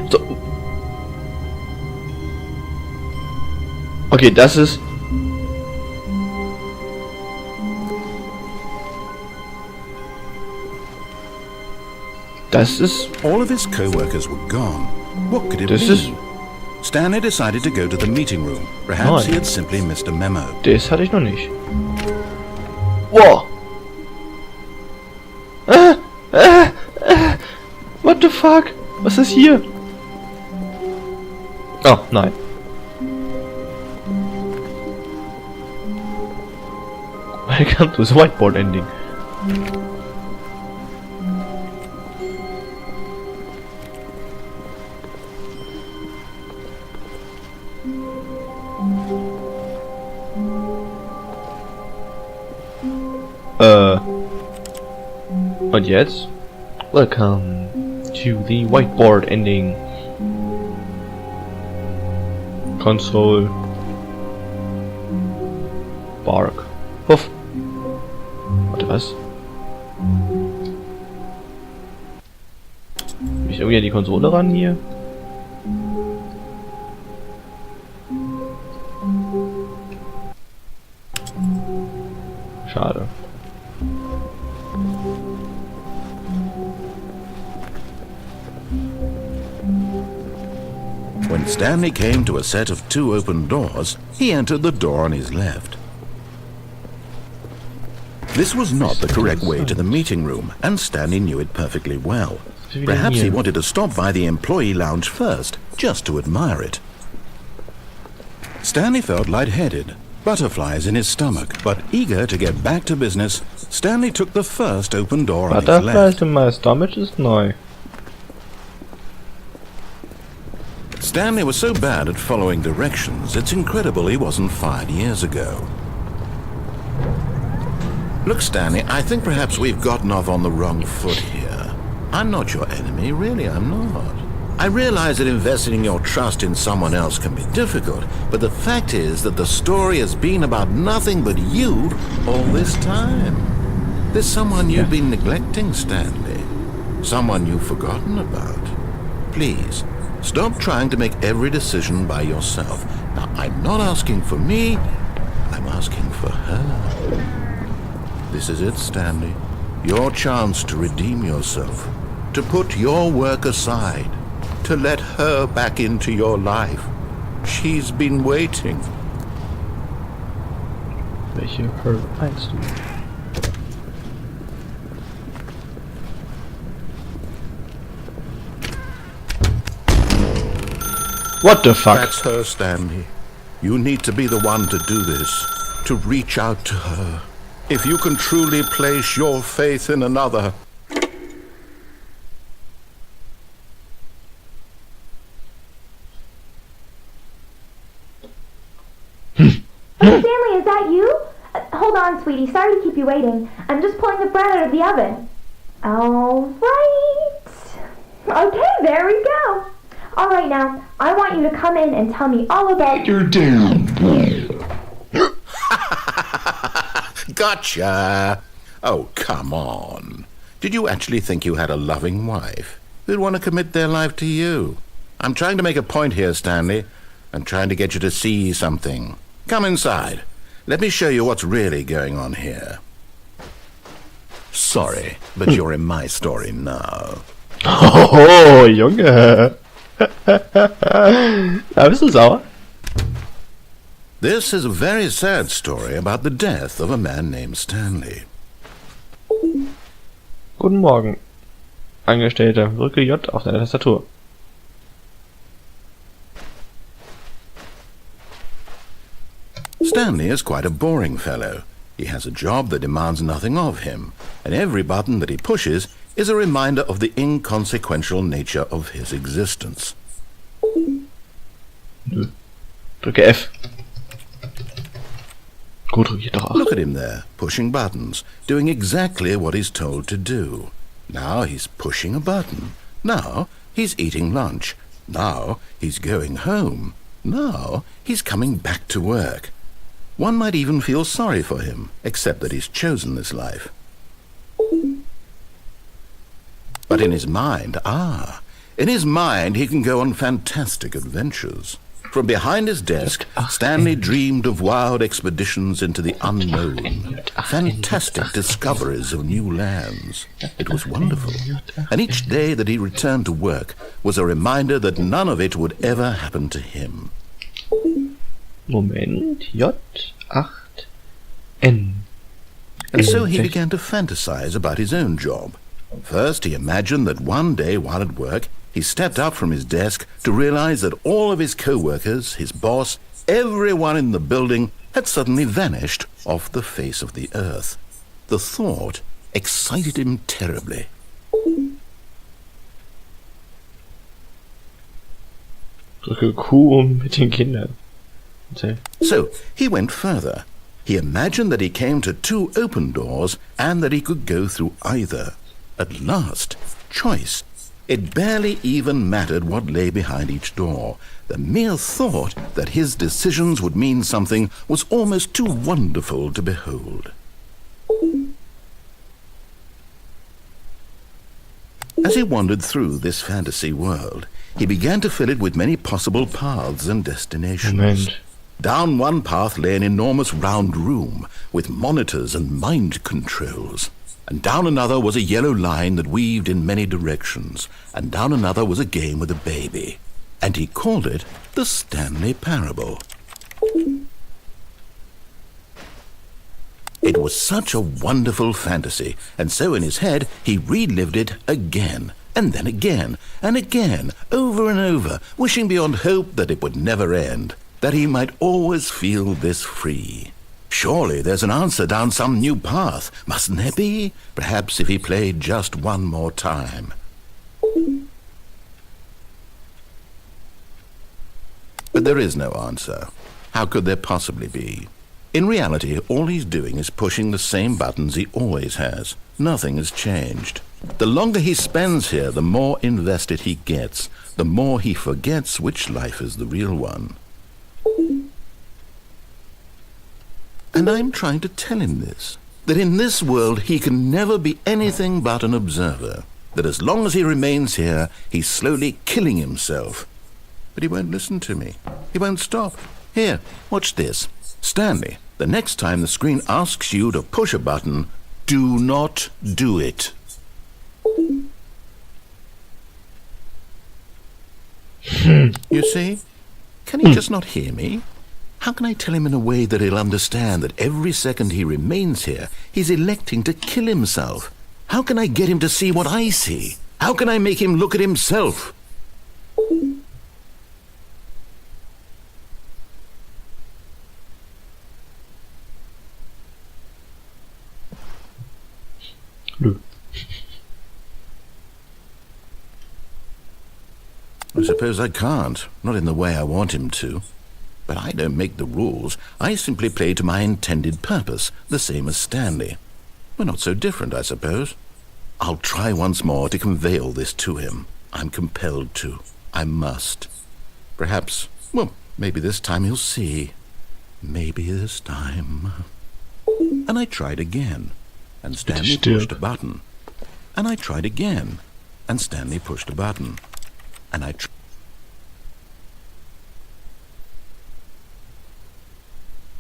So. Okay, das ist... Das ist... All of his co-workers were gone. What could it Das mean? ist... Stanley decided to go to the meeting room. Perhaps he Nein. had simply missed a memo. Das hatte ich noch nicht. Wow. What the fuck? Was ist hier? Oh, nein. Welcome to the whiteboard ending. Und jetzt? Welcome to the whiteboard ending. Console. Bark. Huff. Warte, was? Bin ich irgendwie an die Konsole ran hier? Schade. When Stanley came to a set of 2 open doors, he entered the door on his left. This was not the correct way to the meeting room, and Stanley knew it perfectly well. Perhaps he wanted to stop by the employee lounge first, just to admire it. Stanley felt lightheaded, butterflies in his stomach, but eager to get back to business, Stanley took the first open door on his left. Butterflies in my stomach ist neu. Stanley was so bad at following directions, it's incredible he wasn't fired years ago. Look, Stanley, I think perhaps we've gotten off on the wrong foot here. I'm not your enemy, really, I'm not. I realize that investing your trust in someone else can be difficult, but the fact is that the story has been about nothing but you all this time. There's someone you've been neglecting, Stanley. Someone you've forgotten about. Please, stop trying to make every decision by yourself. Now, I'm not asking for me, I'm asking for her. This is it, Stanley. Your chance to redeem yourself. To put your work aside. To let her back into your life. She's been waiting. Welche Her meinst du? What the fuck? That's her, Stanley. You need to be the one to do this. To reach out to her. If you can truly place your faith in another. Stanley, is that you? Hold on, sweetie. Sorry to keep you waiting. I'm just pulling the bread out of the oven. All right. Okay, there we go. All right, now, I want you to come in and tell me all about your damn bread. Gotcha! Oh, come on. Did you actually think you had a loving wife who'd want to commit their life to you? I'm trying to make a point here, Stanley. I'm trying to get you to see something. Come inside. Let me show you what's really going on here. Sorry, but you're in my story now. Oh, Junge! Da bist du sauer? This is a very sad story about the death of a man named Stanley. Guten Morgen, Angestellter. Drücke J auf deine Tastatur. Stanley is quite a boring fellow. He has a job that demands nothing of him, and every button that he pushes is a reminder of the inconsequential nature of his existence. Nö. Drücke F. Gut, drücke ich doch auch. Look at him there, pushing buttons, doing exactly what he's told to do. Now he's pushing a button. Now he's eating lunch. Now he's going home. Now he's coming back to work. One might even feel sorry for him, except that he's chosen this life. But in his mind, In his mind, he can go on fantastic adventures. From behind his desk, Stanley dreamed of wild expeditions into the unknown, fantastic discoveries of new lands. It was wonderful, and each day that he returned to work was a reminder that none of it would ever happen to him. Moment, J, 8, N. And so he began to fantasize about his own job. First, he imagined that one day while at work, he stepped up from his desk to realize that all of his co-workers, his boss, everyone in the building had suddenly vanished off the face of the earth. The thought excited him terribly. Drücke Q mit den Kindern. Okay. So he went further. He imagined that he came to 2 open doors and that he could go through either. At last, choice. It barely even mattered what lay behind each door. The mere thought that his decisions would mean something was almost too wonderful to behold. As he wandered through this fantasy world, he began to fill it with many possible paths and destinations. Moment. Down one path lay an enormous round room with monitors and mind controls. And down another was a yellow line that weaved in many directions, and down another was a game with a baby. And he called it the Stanley Parable. It was such a wonderful fantasy, and so in his head he relived it again, and then again, and again, over and over, wishing beyond hope that it would never end, that he might always feel this free. Surely there's an answer down some new path, mustn't there be? Perhaps if he played just one more time. But there is no answer. How could there possibly be? In reality, all he's doing is pushing the same buttons he always has. Nothing has changed. The longer he spends here, the more invested he gets, the more he forgets which life is the real one. And I'm trying to tell him this, that in this world he can never be anything but an observer, that as long as he remains here, he's slowly killing himself. But he won't listen to me. He won't stop. Here, watch this. Stanley, the next time the screen asks you to push a button, do not do it. You see? Can he just not hear me? How can I tell him in a way that he'll understand that every second he remains here, he's electing to kill himself? How can I get him to see what I see? How can I make him look at himself? I suppose I can't, not in the way I want him to. But I don't make the rules. I simply play to my intended purpose, the same as Stanley. We're not so different, I suppose. I'll try once more to convey all this to him. I'm compelled to. I must. Perhaps, well, maybe this time he'll see. Maybe this time. And I tried again, and Stanley pushed a button. And I tried again, and Stanley pushed a button. And I tried.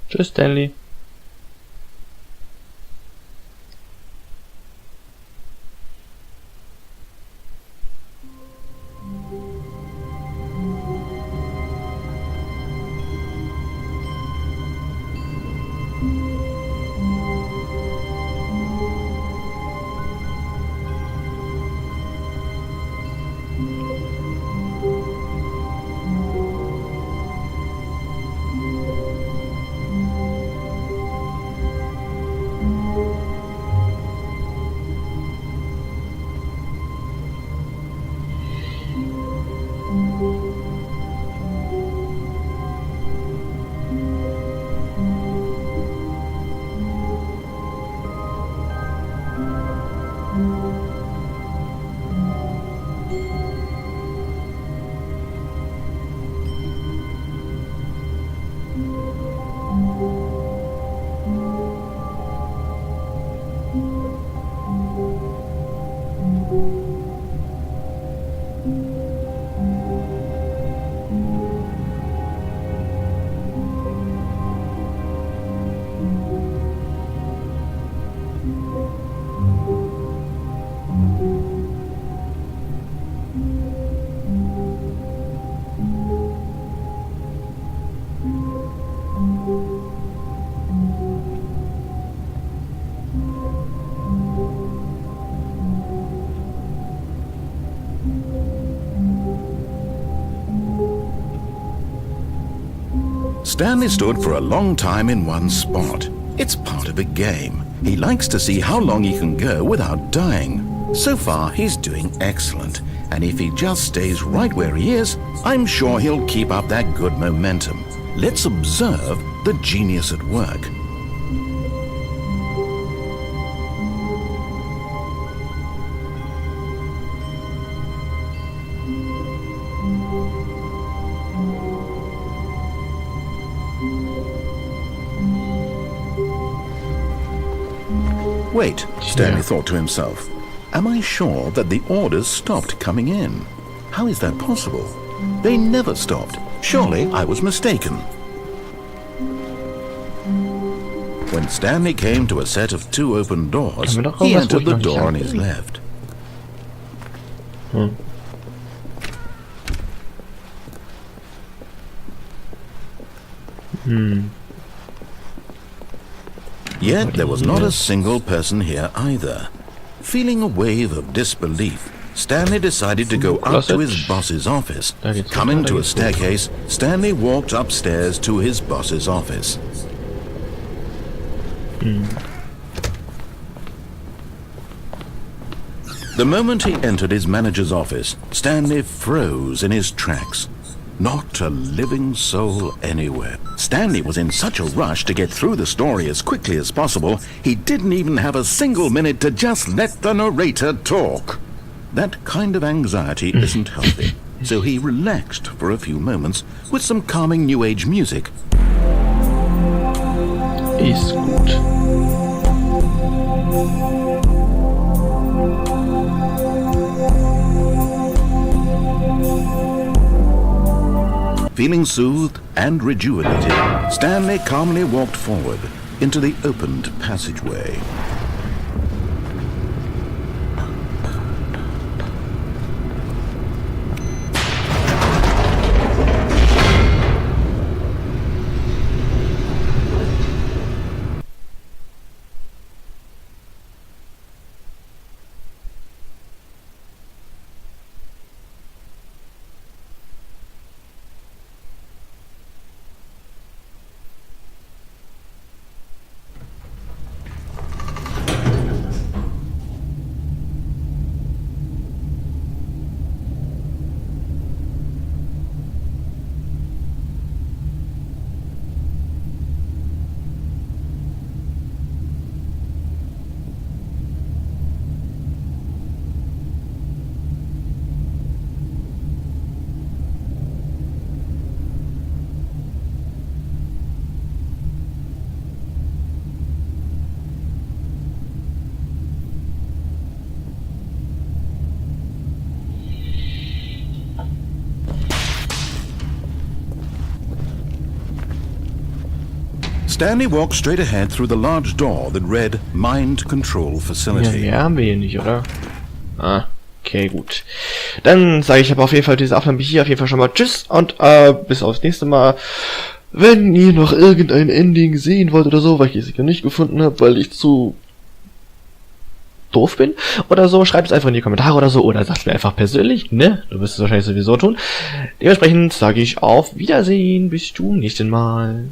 Tschüss, Stanley. Stanley stood for a long time in one spot. It's part of a game. He likes to see how long he can go without dying. So far, he's doing excellent. And if he just stays right where he is, I'm sure he'll keep up that good momentum. Let's observe the genius at work. Wait, Stanley thought to himself. Am I sure that the orders stopped coming in? How is that possible? They never stopped. Surely I was mistaken. When Stanley came to a set of 2 open doors, he entered the door on his left. Yet there was not a single person here either. Feeling a wave of disbelief, Stanley decided to go up to his boss's office. Coming to a staircase, Stanley walked upstairs to his boss's office. The moment he entered his manager's office, Stanley froze in his tracks. Not a living soul anywhere. Stanley was in such a rush to get through the story as quickly as possible, he didn't even have a single minute to just let the narrator talk. That kind of anxiety isn't healthy, so he relaxed for a few moments with some calming New Age music. Ist gut. Feeling soothed and rejuvenated, Stanley calmly walked forward into the opened passageway. Stanley walked straight ahead through the large door that read Mind Control Facility. Ja, mehr haben wir hier nicht, oder? Ah, okay, gut. Dann sage ich aber auf jeden Fall diese Aufnahme hier auf jeden Fall schon mal Tschüss und bis aufs nächste Mal. Wenn ihr noch irgendein Ending sehen wollt oder so, weil ich es sicher nicht gefunden habe, weil ich zu doof bin oder so, schreibt es einfach in die Kommentare oder so oder sagt mir einfach persönlich, ne? Du wirst es wahrscheinlich sowieso tun. Dementsprechend sage ich auf Wiedersehen, bis zum nächsten Mal.